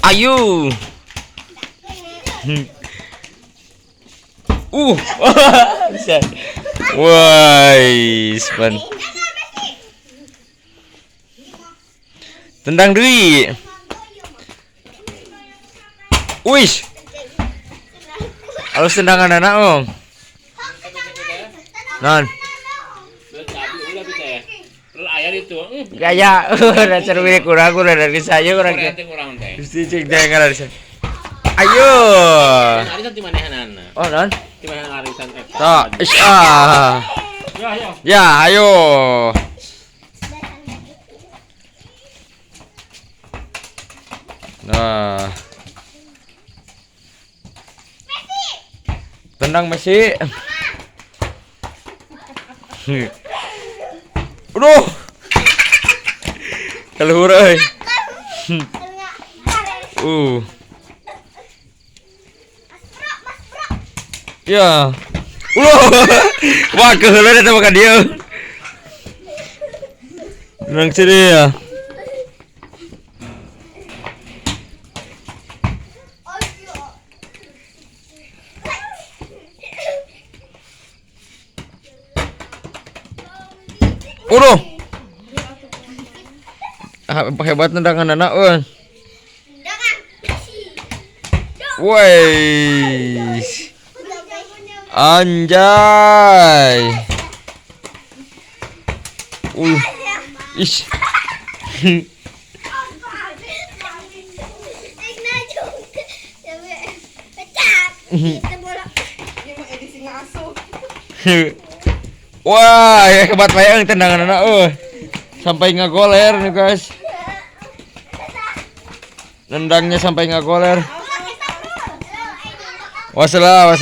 Ayo. Bisa. Woi, span. Tendang Dwi. Wih. Harus tendangan anak om. Non. Gaya, dasar milik kurang dari saya kurang. Mesti cek dengan arisan. Ayo. Oh non. Tak, ya, ayo. Nah. Tendang Messi. Aduh. Keluar euy. Ya. Wah, keheula eta mah ka dieu. Nang sini ya. Udah. Hebat tendangan anak euy. Woi. Anjay. Ish. Wah, hebat bayang tendangan anak sampai ngagoler nih guys. Nendangnya sampai ngagoler. Wassalam.